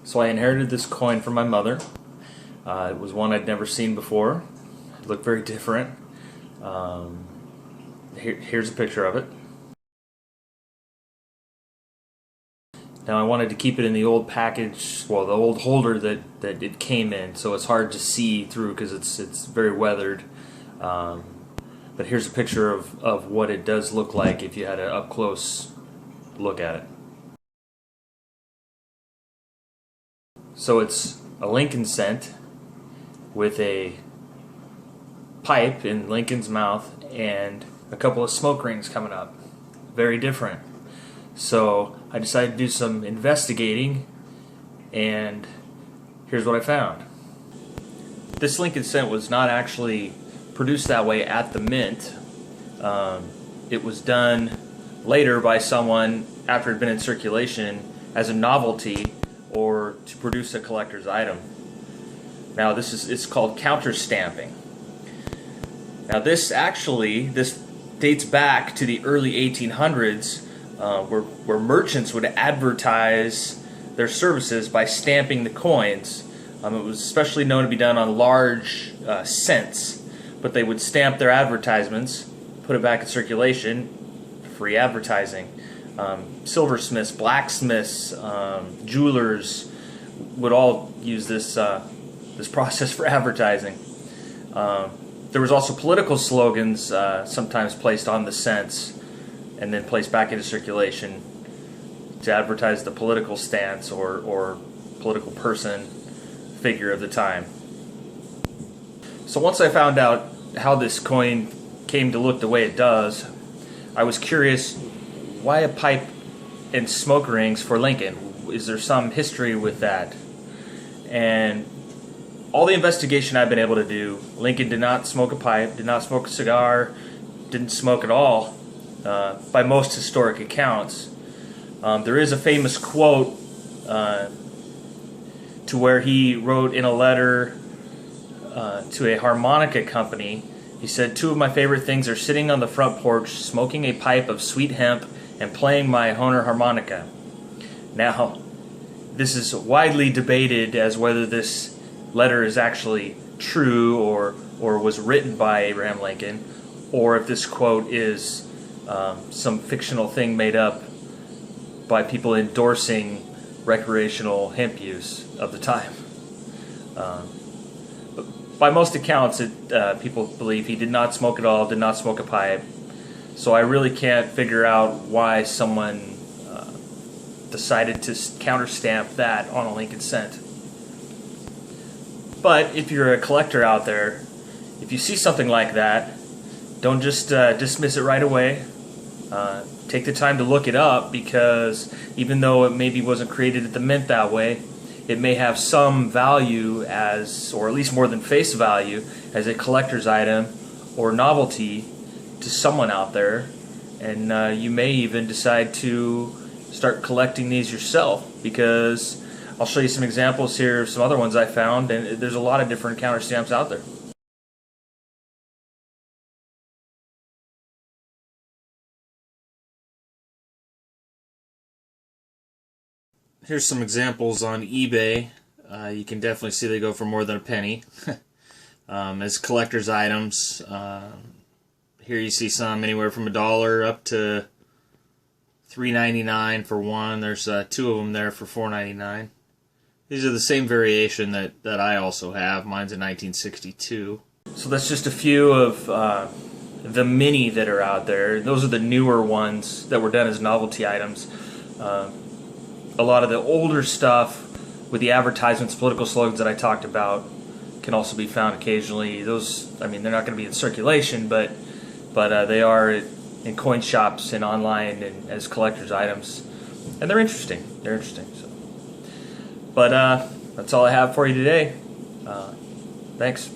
So I inherited this coin from my mother. It was one I'd never seen before. It looked very different. Here's a picture of it. Now I wanted to keep it in the old package, well, the old holder that it came in, so it's hard to see through because it's very weathered. But here's a picture of what it does look like if you had an up-close look at it. So it's a Lincoln cent with a pipe in Lincoln's mouth and a couple of smoke rings coming up. Very different. So I decided to do some investigating, and here's what I found. This Lincoln cent was not actually produced that way at the mint. It was done later by someone after it had been in circulation as a novelty or to produce a collector's item. Now it's called counterstamping. Now this dates back to the early 1800s, where merchants would advertise their services by stamping the coins. It was especially known to be done on large cents, but they would stamp their advertisements, put it back in circulation, free advertising. Silversmiths, blacksmiths, jewelers would all use this process for advertising. There was also political slogans sometimes placed on the cents and then placed back into circulation to advertise the political stance or political person, figure of the time. So once I found out how this coin came to look the way it does, I was curious, why a pipe and smoke rings for Lincoln? Is there some history with that? And all the investigation I've been able to do, Lincoln did not smoke a pipe, did not smoke a cigar, didn't smoke at all, by most historic accounts. There is a famous quote to where he wrote in a letter to a harmonica company. He said, "Two of my favorite things are sitting on the front porch, smoking a pipe of sweet hemp, and playing my Hohner harmonica." Now, this is widely debated as whether this letter is actually true or was written by Abraham Lincoln, or if this quote is some fictional thing made up by people endorsing recreational hemp use of the time. But by most accounts, people believe he did not smoke at all, did not smoke a pipe. So I really can't figure out why someone decided to counterstamp that on a Lincoln cent. But if you're a collector out there, if you see something like that, don't just dismiss it right away. Take the time to look it up, because even though it maybe wasn't created at the mint that way, it may have some value as, or at least more than face value, as a collector's item or novelty to someone out there, and you may even decide to start collecting these yourself, because I'll show you some examples here of some other ones I found, and there's a lot of different counterstamps out there. Here's some examples on eBay. You can definitely see they go for more than a penny as collector's items. Here you see some anywhere from $1 up to $3.99 for one. There's two of them there for $4.99. These are the same variation that I also have. Mine's a 1962. So that's just a few of the many that are out there. Those are the newer ones that were done as novelty items. A lot of the older stuff with the advertisements, political slogans that I talked about can also be found occasionally. Those, I mean, they're not going to be in circulation, but they are in coin shops and online and as collector's items, and they're interesting. They're interesting. So, but that's all I have for you today. Thanks.